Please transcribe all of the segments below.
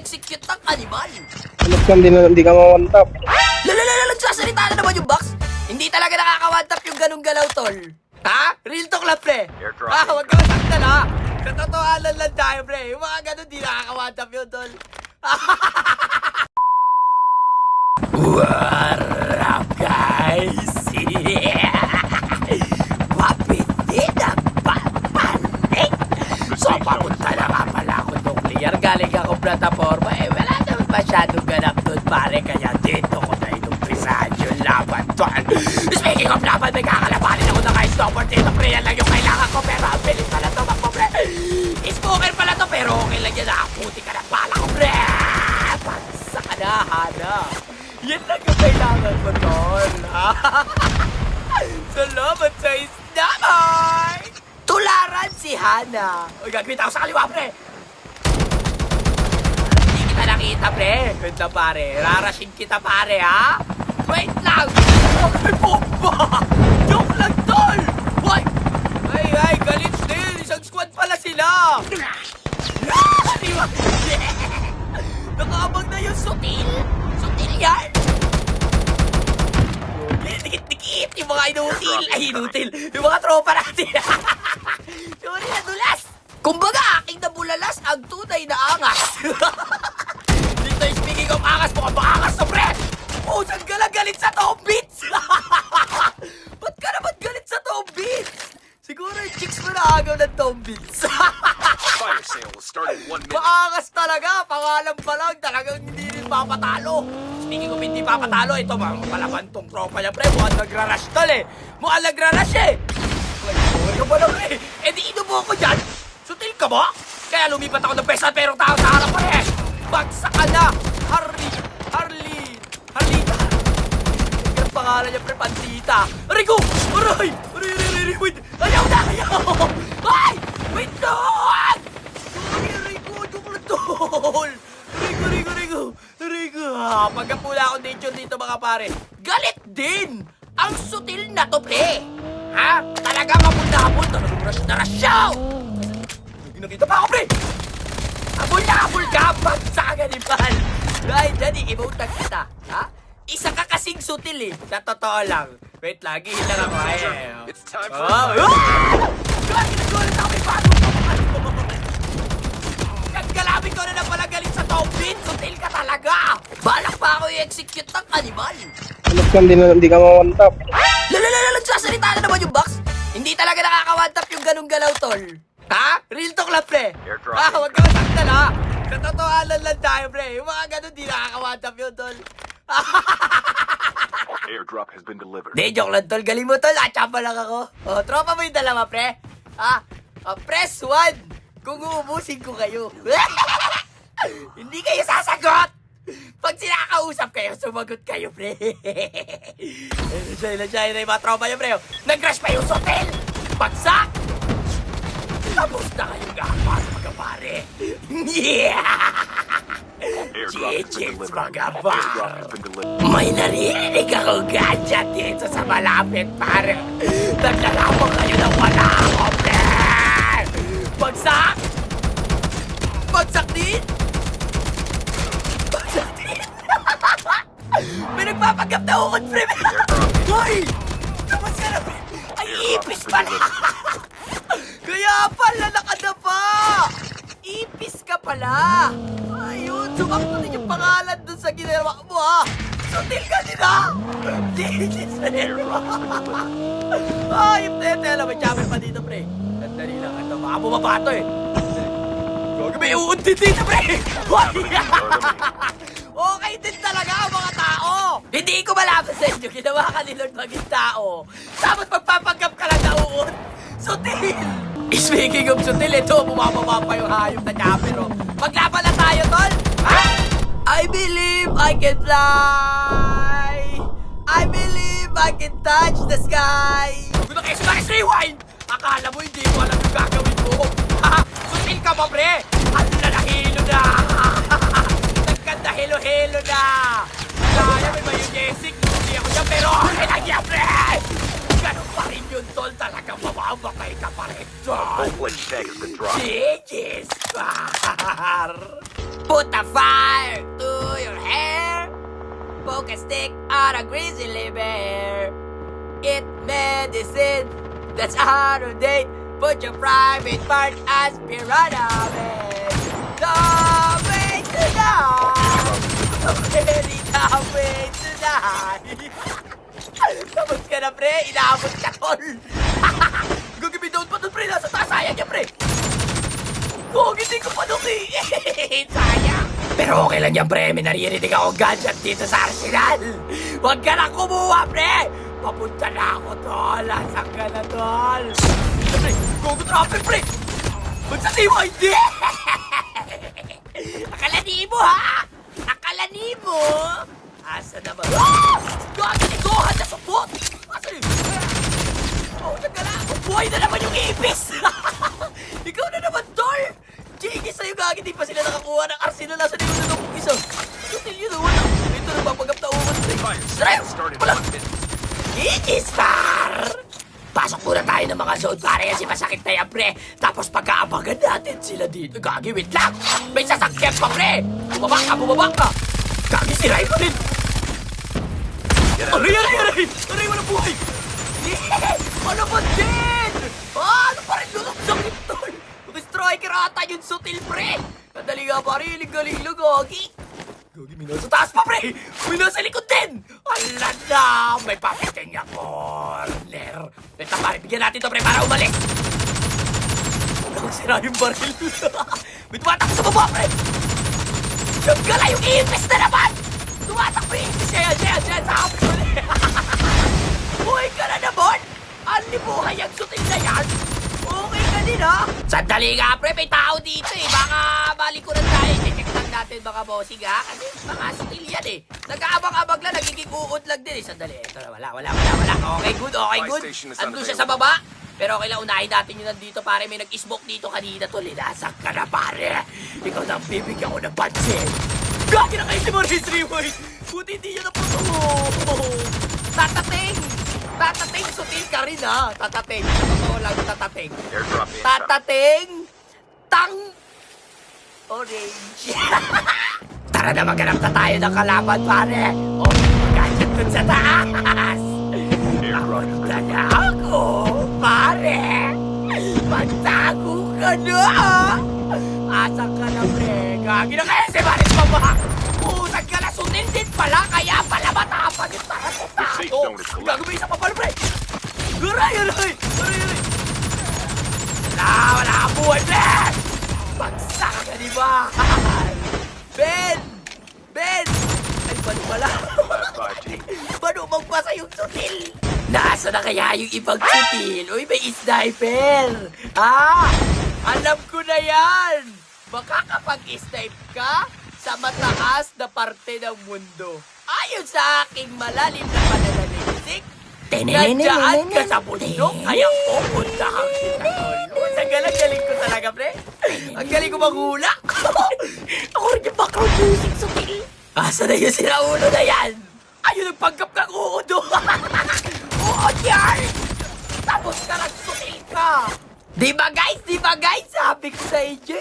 i-execute ng animal. Alas ka, hindi ka ma-one-tap. Nagsasalita na naman yung box. Hindi talaga nakaka-one-tap yung ganung galaw, tol. Ha? Real talk lang, pre. Huwag ka masaktan, ha? Sa totohanan lang tayo, pre. Yung mga ganun, di nakaka-one-tap yun, tol. What up, guys? Mapindi na papanik. So, papunta na nga pala ako nuclear. Galing ako plataforma. Wala naman masyadong ganap doon, pare. Kaya dito ko na inumpisahan yung laban doon. Speaking of laban, may kakalabanin ako na ka-stopper dito, pre. Yan lang yung kailangan ko. Pero ang bilis pala to, makmo, pre. Smoker pala to, pero okay lang yan. Nakaputi ka na pala ko, pre. Pansa ka na, Hana. Yan lang yung kailangan mo, tol. Salamat sa isdamay! Tularan si Hana. Uy, gagawin ako sa kaliwa, pre. Hindi kita nakita, pre. Wait lang, pare. Rarashin kita, pare, ha? Wait lang. Ay, bomba! Joke lang, tol! Hoy! Ay, galit din. Isang squad pala sila. Nakaabang na yung sutil. Sutil yan. Dikit-dikit. Yung mga inutil. Ay, inutil. Yung mga tropa natin. Sorry na, dulas. Kumbaga, aking nabulalas ang tunay na angas. Dito yung speaking of angas, mukhang maangas na, pre. Oh, saan ka lang galit sa Tom Beats? Ba't ka naman galit sa Tom Beats? Siguro yung chicks mo na agaw ng Tom Beats. Fire sale will start in 1 minute. Maangas talaga. Pangalan pa lang. Talagang hindi rin papatalo. Speaking of hindi papatalo, ito malaman tong tropa niya, pre. Mukhang nagra-rush tol, eh. Mukhang nagra-rush, eh. Ay, ka ba lang, eh. Eh, di inubo ko dyan. Sutil ka ba? Kaya lumipat ako ng pesa, pero tao sa harap, pre. Bagsak ka na. Harlita. Ang pangalan niya, pre, Pantita. Aray ko! Aray! Wait! Ayaw! Ay! Wait lang! Aray ko! Joke lang, tol! Aray ko! Pagkapula ako nature dito, mga pare. Galit din! Ang sutil na to, pre! Ha? Talaga mapul-napul. Talagang rush na rush siya! Nakita pa ako, pre! Habol ka! Bagsak ka ni Pal! Dahil dyan, i-emote na kita. Ha? Isa ka kasing sutil, eh. Sa totoo lang. Wait, lagi lang ako. It's time for a fire. Nagagalit ako, may bago. Nagkalabit ko na pala galit sa Tom Beats. Sutil ka talaga. Balak pa ako i-execute ng animal. Alas ka, hindi ka ma-one-tap. Nagsasalita na naman yung box. Hindi talaga nakaka-one-tap yung ganung galaw, tol. Ha? Real talk lang, pre. Huwag ka masaktan, ha? Sa totohanan lang tayo, pre. Yung mga ganun, di nakaka-one-tap yun, tol. Airdrop has been delivered. Di, joke lang, tol. Galing mo, tol. Tsapa lang ako. O, tropa mo yung dalawa, pre. Press 1 kung uubusin ko kayo. Hindi kayo sasagot. Pag sinakausap kayo, sumagot kayo, pre. Nandiyan na yung mga tropa niyo, pre. Nag-rush pa yung hotel. Bagsak. Tapos na kayong gapas, mga pare. Chichits, mga bar. May naririnig akong gadget dito sa malapit, pare. Naglalapang kayo na wala ako, pre. Bagsak. Bagsak din. May nagpapagap na ukod, pre. Hoy! Tapos ka na, pre. Ay, ipis pala. Kaya pala nakadapa. Ipis ka pala. Ayun, sumakto din yung pangalan dun sa ginawa mo, ha. Sutil ka din, ha. Dinis na rin mo. Ay, tela, may chopper pa dito, pre. Sandali lang, ito. Baka bumaba to, eh. May uuntin dito, pre. Okay din talaga ang mga tao. Hindi ko malaman sa inyo. Ginawa ka ni Lord maging tao. Tapos magpapanggap ka lang na uun. Sutil. Speaking of sutil, ito, bumababa pa yung hayop na chapero. Maglaban na tayo, tol. Ha? I believe I can fly. I believe I can touch the sky. Kung na kayo sa Maris Rewind, akala mo hindi mo alam yung gagawin mo. Ha? Sutil ka ba, pre? Ano na nahilo na? Nagkanda hilo-hilo na. Kaya may mayonesic. Hindi ako dyan, pero okay lang yan, pre. Ganun pa rin yun, tol. Talagang mamamakay ka pa rin, tol. Oakland tag has been dropped. Yes, par. Put a fire to your hair. Poke a stick on a grizzly bear. Eat medicine that's out of date. Put your private part as piranha man. The way to die. The way to die. Tapos ka na, pre. Inaabot ka, tol. Gagamitin pa doon, pre. Nasa taas. Sayang niya, pre. Kung hindi ko pa nukiin. Sayang. Pero okay lang yan, pre. May naririnig akong gadget dito sa arsenal. Huwag ka na kumuha, pre. Papunta na ako, tol. Asan ka na, tol? Pre, gogo traffic, pre. Magsasiwa, hindi. Akalani mo, ha? Akalani mo. Asa na ba? Ah! Gagawin ko! Handa sa bot! Asa yun? Oh, taga na! Buhay na naman yung ipis! Ikaw na naman, tol! Chigis sa'yo, gagawin. Di pa sila nakakuha ng arsenal. Nasa na yung nanong isa? Sutil yun, wala. Ito na papagap na uman. Strike! Wala! Chigis, par! Pasok muna tayo ng mga zone, pare. Kasi masakit na yan, pre. Tapos pagkaabagan natin sila dito. Gagi, wait lang! May sasakyan pa, pre! Bumaba ka, bumaba ka! Gagi, sirain mo rin! Aray, aray, aray! Aray, walang buhay! Ano ba din? Ano pa rin doon ang sakit, tol? Striker ata yung sutil, pre! Kadali nga, pare. Galing lang, Gagi. Gagi, minasa taas pa, pre! Minasa likod din! Ala na! May papitin niya, corner! Ito, pare, bigyan natin to, pre, para umalis! Sira yung baril. May tumatak sa baba, pre! Nagkala yung ipis na naman! Tumatakbo yung ipis niya yan, sa kapit mo niya. Buhay ka na naman! Ano buhay ang sutil na yan? Okay ka din, ha? Sandali nga, pre, may tao dito, eh. Baka balikuran tayo. Check lang natin, baka bossing, ha? Kasi mga sutil yan, eh. Nag-aabang-abang lang, nagiging uod lang din, eh. Sandali, ito na, wala. Okay, good. Andun siya sa baba. Pero okay lang, unahin natin yung nandito, pare. May nag-smoke dito kanina, tol. Inasak ka na, pare. Ikaw na ang bibigyan ko ng pansin. Gagi na kayo si Maurice Rewind. Buti hindi niya naputo. Tatating, sutil ka rin, ha. Tatating. Sa totoo lang, tatating. Airdrop incoming. Tatating. Orange. Tara na, maghanap na tayo ng kalaban, pare. O, maghanap dun sa taas. Papunta na ako, pare. Magtago ka na. Asan ka na, pre? Gagi na kaya si Maris Mama. Pusag ka na, sutil din pala. Kaya pala matapag yung para sa tao. Gagawin isa pa pala, pre. Aray. Wala ka buhay, pre. Bagsak ka, di ba? Ben! Ay, paano pala? Paano magpasa yung sutil? Nasa na kaya yung ibang sutil? Uy, may sniper! Alam ko na yan! Baka kapag snipe ka sa mataas na parte ng mundo, ayon sa aking malalim na pananaliksik, nandiyan ka sa bundok, kaya pupuntahan kita. Ang galing ko talaga, pre. Ang galing ko maghula. Ako rin yung background music, sutil. Asa na yung sinaulo na yan? Ayun, nagpanggap ng uod. Uod yan! Tapos ka lang, sutil ka. Di ba, guys? Sabi ko sa inyo.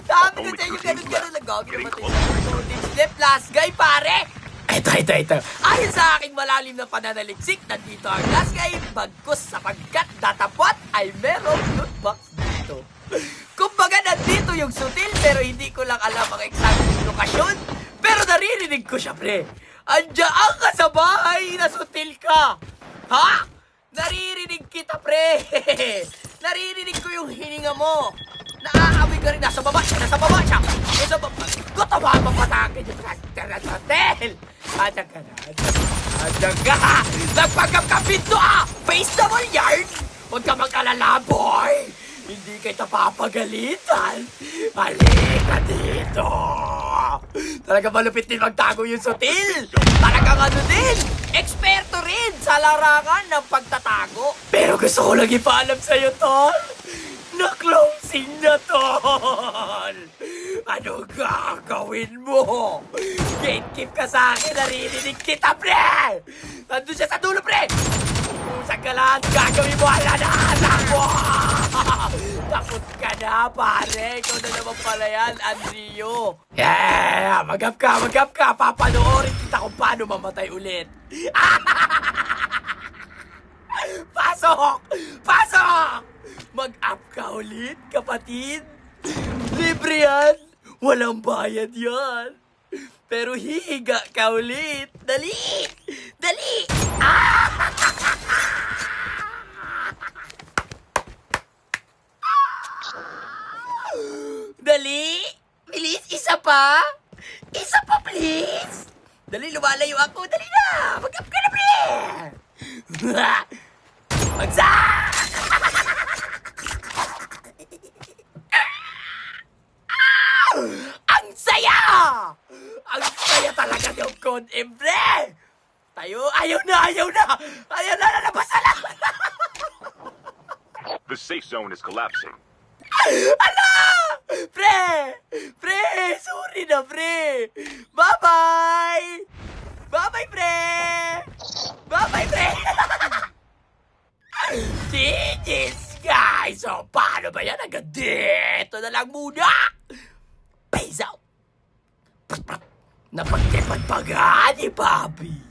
Sabi ko sa inyo, ganun lang. Gagawin naman tayo. Team last guy, pare. Ito. Ayon sa aking malalim na pananaliksik, nandito ang last guy, bagkus sapagkat datapot ay merong loot box dito. Kumbaga nandito yung sutil, pero hindi ko lang alam ang exact lokasyon. Pero naririnig ko siya, pre. Andiyan ka sa bahay na sutil ka. Ha? Naririnig kita, pre. Naririnig ko yung hininga mo. Naaamoy ka rin. Nasa baba siya. Nasa baba. Gusto ba mapatagin yung hotel? Andiyan ka. Nagpagkap ka pinto, Face the wall, yard. Huwag ka mag-alala, boy. Hindi kita papagalitan. Halika dito. Talaga malupit din magtago yung sutil. Talagang ano din. Eksperto rin sa larangan ng pagtatago. Pero gusto ko lang ipaalam sa'yo, tol. Na-closing na, tol. Ano gagawin mo? Gatekeep ka sa akin. Naririnig kita, pre. Nandun siya sa dulo, pre. Pusag ka lang. Gagawin mo. Ala na. Anak mo. Tapos ka na, pare. Ikaw na naman pala yan, Andrio. Yeah, mag-up ka. Papanoorin kita kung paano mamatay ulit. Pasok! Mag-up ka ulit, kapatid. Libre yan. Walang bayad yan. Pero hihiga ka ulit. Dali! Dali! Bilis, isa pa, please! Dali, lumalayo ako. Dali na! Mag-up ka na, pre! Magsak! Ang saya! Ang saya talaga ng Code M, pre! Tayo, ayaw na! Lalabas na lang! The safe zone is collapsing. Ala! Pre! Sorry na, pre! Bye-bye! Bye-bye, pre! GG's, guys! So, paano ba yan? Hanggang dito na lang muna! Peace out! Napagtipad pa nga ni Bobby!